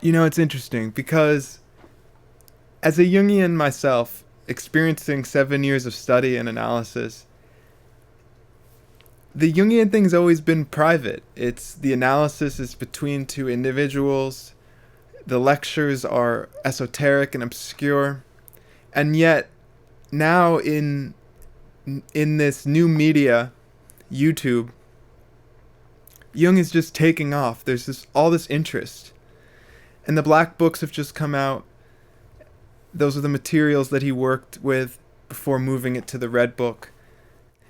It's interesting because as a Jungian myself, experiencing 7 years of study and analysis, the Jungian thing's always been private. It's the analysis is between two individuals. The lectures are esoteric and obscure. And yet, now in this new media, YouTube, Jung is just taking off. There's all this interest. And the black books have just come out. Those are the materials that he worked with before moving it to the red book.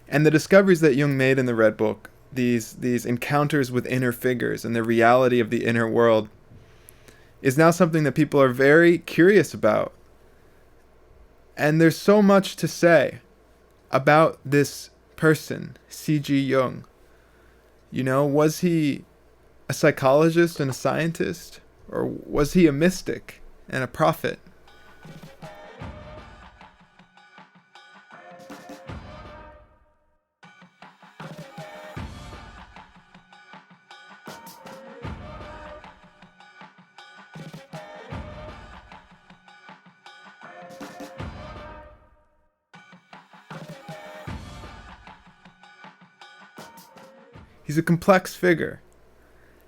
And the discoveries that Jung made in the red book, these encounters with inner figures and the reality of the inner world, is now something that people are very curious about. And there's so much to say about this person, C.G. Jung. Was he a psychologist and a scientist? Or was he a mystic and a prophet? He's a complex figure,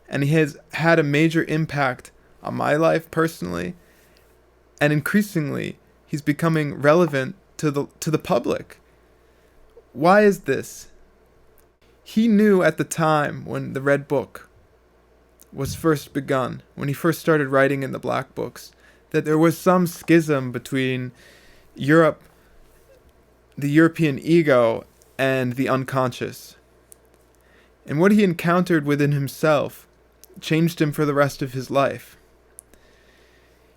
and he has had a major impact on my life personally, and increasingly he's becoming relevant to the public. Why is this? He knew at the time when the red book was first begun, when he first started writing in the black books, that there was some schism between Europe, the European ego, and the unconscious. And what he encountered within himself changed him for the rest of his life.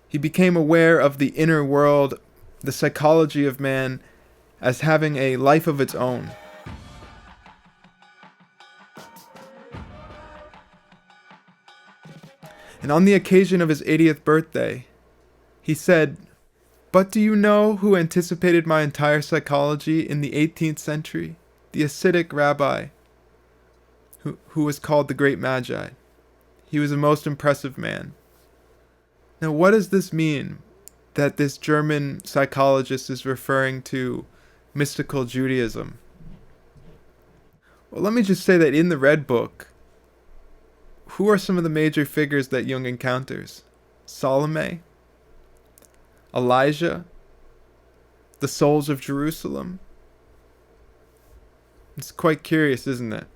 He became aware of the inner world, the psychology of man, as having a life of its own. And on the occasion of his 80th birthday, he said, "But do you know who anticipated my entire psychology in the 18th century? The Hasidic rabbi, who was called the Great Magi. He was a most impressive man." Now, what does this mean that this German psychologist is referring to mystical Judaism? Well, let me just say that in the Red Book, who are some of the major figures that Jung encounters? Salome, Elijah, the souls of Jerusalem. It's quite curious, isn't it?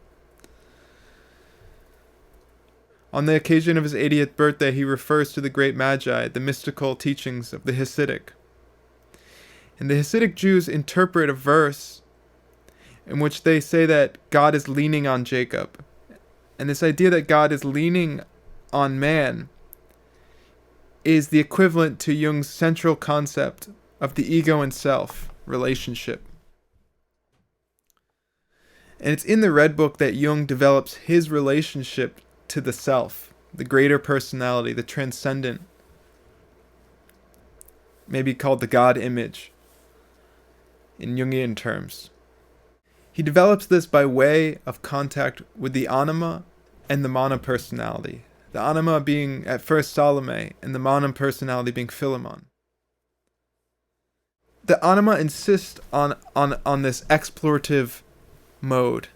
On the occasion of his 80th birthday, he refers to the Great Magi, the mystical teachings of the Hasidic. And the Hasidic Jews interpret a verse in which they say that God is leaning on Jacob. And this idea that God is leaning on man is the equivalent to Jung's central concept of the ego and self relationship. And it's in the Red Book that Jung develops his relationship to the self, the greater personality, the transcendent, maybe called the God image in Jungian terms. He develops this by way of contact with the anima and the monopersonality, the anima being at first Salome and the monopersonality being Philemon. The anima insists on this explorative mode.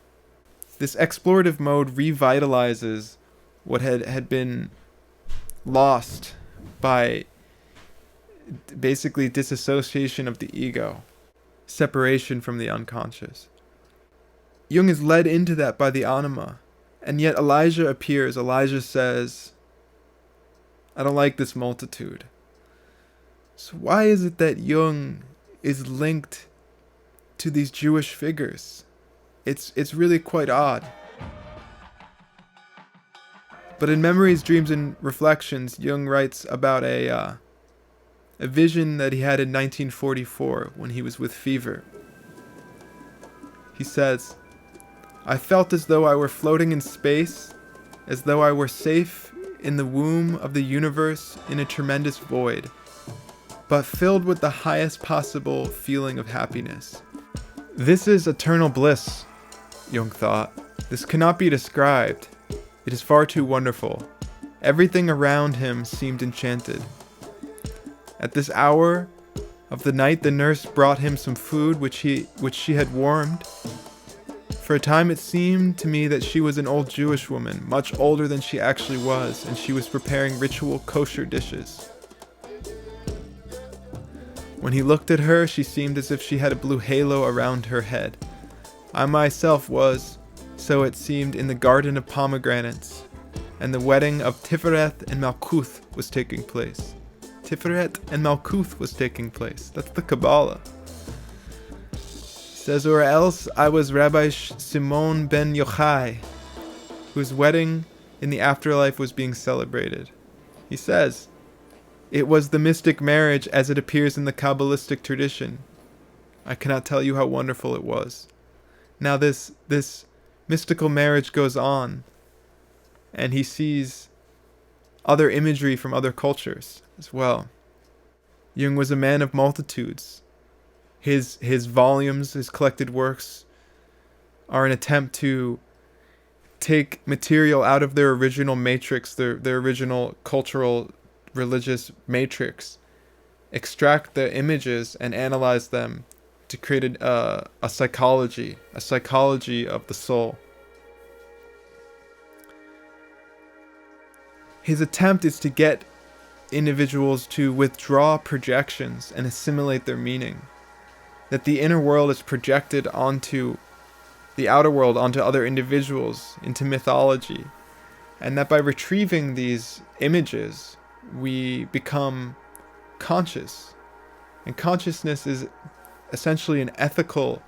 This explorative mode revitalizes what had been lost by basically disassociation of the ego, separation from the unconscious. Jung is led into that by the anima, and yet Elijah appears. Elijah says, "I don't like this multitude." So why is it that Jung is linked to these Jewish figures? It's really quite odd. But in Memories, Dreams, and Reflections, Jung writes about a vision that he had in 1944 when he was with fever. He says, "I felt as though I were floating in space, as though I were safe in the womb of the universe in a tremendous void, but filled with the highest possible feeling of happiness." This is eternal bliss, Jung thought. This cannot be described. It is far too wonderful. Everything around him seemed enchanted. At this hour of the night, the nurse brought him some food which she had warmed. For a time it seemed to me that she was an old Jewish woman, much older than she actually was, and she was preparing ritual kosher dishes. When he looked at her, she seemed as if she had a blue halo around her head. I myself was, so it seemed, in the garden of pomegranates, and the wedding of Tiferet and Malkuth was taking place. Tiferet and Malkuth was taking place. That's the Kabbalah. Says, or else I was Rabbi Simon ben Yochai, whose wedding in the afterlife was being celebrated. He says, it was the mystic marriage as it appears in the Kabbalistic tradition. I cannot tell you how wonderful it was. Now this mystical marriage goes on, and he sees other imagery from other cultures as well. Jung was a man of multitudes. His volumes, his collected works, are an attempt to take material out of their original matrix, their original cultural, religious matrix, extract the images and analyze them to create a psychology of the soul. His attempt is to get individuals to withdraw projections and assimilate their meaning. That the inner world is projected onto the outer world, onto other individuals, into mythology. And that by retrieving these images, we become conscious. And consciousness is essentially an ethical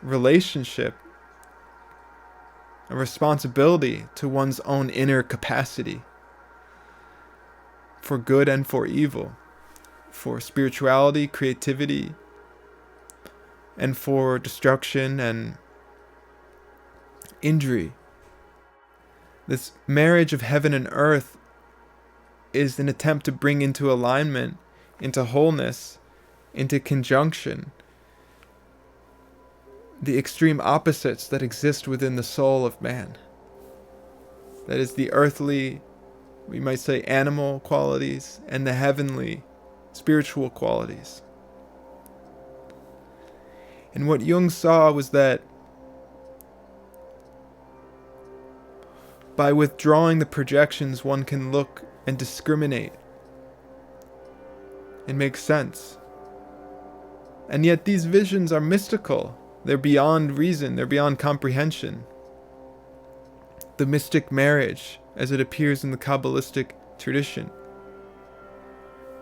relationship, a responsibility to one's own inner capacity for good and for evil, for spirituality, creativity, and for destruction and injury. This marriage of heaven and earth is an attempt to bring into alignment, into wholeness, into conjunction, the extreme opposites that exist within the soul of man. That is the earthly, we might say animal qualities, and the heavenly, spiritual qualities. And what Jung saw was that by withdrawing the projections, one can look and discriminate and make sense. And yet these visions are mystical. They're beyond reason. They're beyond comprehension. The mystic marriage, as it appears in the Kabbalistic tradition.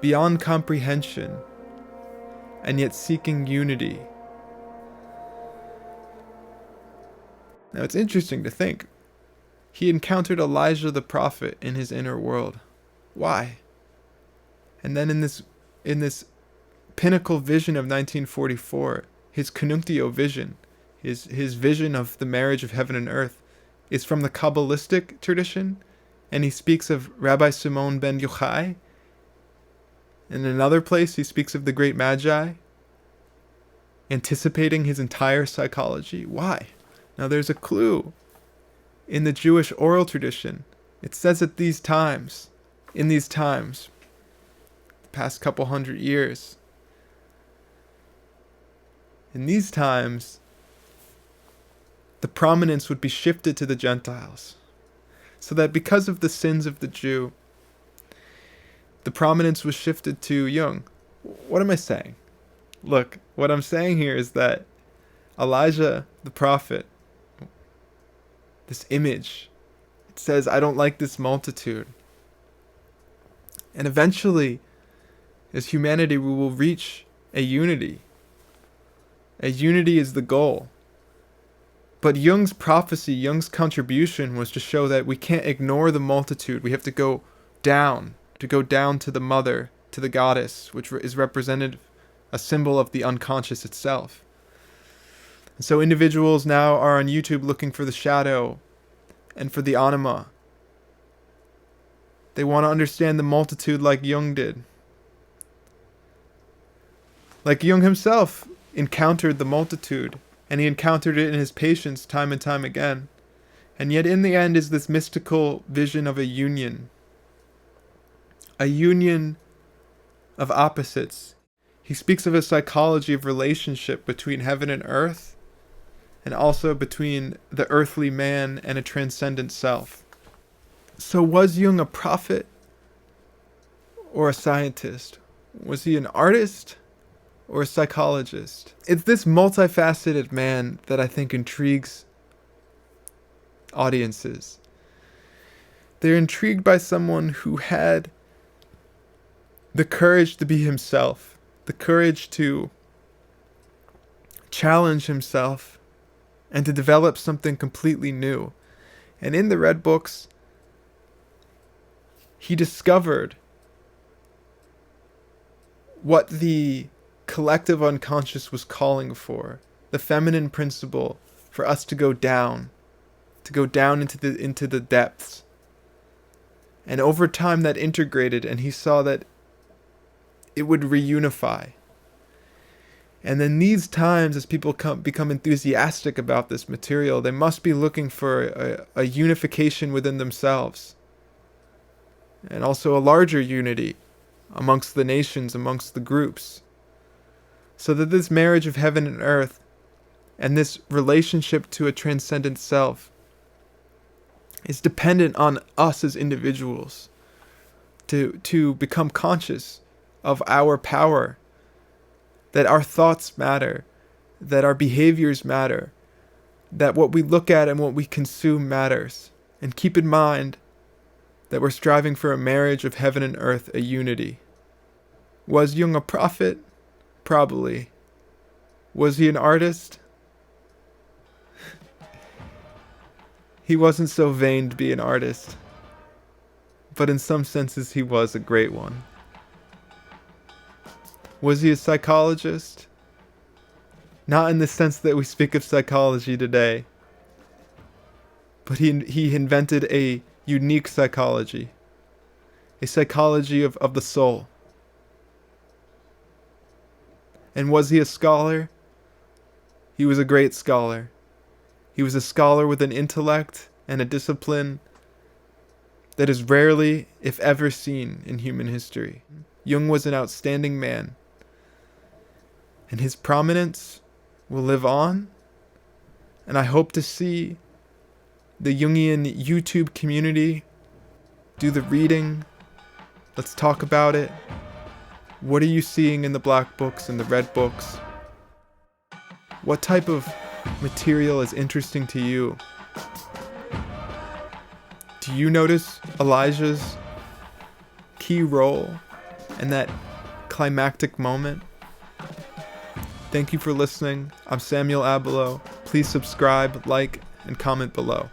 Beyond comprehension, and yet seeking unity. Now it's interesting to think. He encountered Elijah the prophet in his inner world. Why? And then in this pinnacle vision of 1944, his conjunctio vision, his vision of the marriage of heaven and earth, is from the Kabbalistic tradition, and he speaks of Rabbi Simon ben Yochai. In another place, he speaks of the great Magi, anticipating his entire psychology. Why? Now there's a clue in the Jewish oral tradition. It says in these times, the past couple hundred years, in these times, the prominence would be shifted to the Gentiles. So that because of the sins of the Jew, the prominence was shifted to Jung. What am I saying? Look, what I'm saying here is that Elijah the prophet, this image, it says, I don't like this multitude. And eventually, as humanity, we will reach a unity. A unity is the goal. But Jung's prophecy, Jung's contribution was to show that we can't ignore the multitude. We have to go down to the mother, to the goddess, which is represented, a symbol of the unconscious itself. And so individuals now are on YouTube looking for the shadow and for the anima. They want to understand the multitude like Jung did. Like Jung himself encountered the multitude, and he encountered it in his patients time and time again. And yet in the end is this mystical vision of a union, a union of opposites. He speaks of a psychology of relationship between heaven and earth, and also between the earthly man and a transcendent self. So was Jung a prophet or a scientist? Was he an artist or a psychologist? It's this multifaceted man that I think intrigues audiences. They're intrigued by someone who had the courage to be himself, the courage to challenge himself, and to develop something completely new. And in the Red Books, he discovered what the collective unconscious was calling for, the feminine principle for us to go down into the depths. And over time that integrated, and he saw that it would reunify. And then these times, as people become enthusiastic about this material, they must be looking for a unification within themselves. And also a larger unity amongst the nations, amongst the groups. So that this marriage of heaven and earth, and this relationship to a transcendent self, is dependent on us as individuals to become conscious of our power, that our thoughts matter, that our behaviors matter, that what we look at and what we consume matters. And keep in mind that we're striving for a marriage of heaven and earth, a unity. Was Jung a prophet? Probably. Was he an artist? He wasn't so vain to be an artist, but in some senses he was a great one. Was he a psychologist? Not in the sense that we speak of psychology today, but he invented a unique psychology, a psychology of the soul. And was he a scholar? He was a great scholar. He was a scholar with an intellect and a discipline that is rarely, if ever, seen in human history. Jung was an outstanding man, and his prominence will live on, and I hope to see the Jungian YouTube community do the reading. Let's talk about it. What are you seeing in the black books and the red books? What type of material is interesting to you? Do you notice Elijah's key role in that climactic moment? Thank you for listening. I'm Samuel Abelo. Please subscribe, like, and comment below.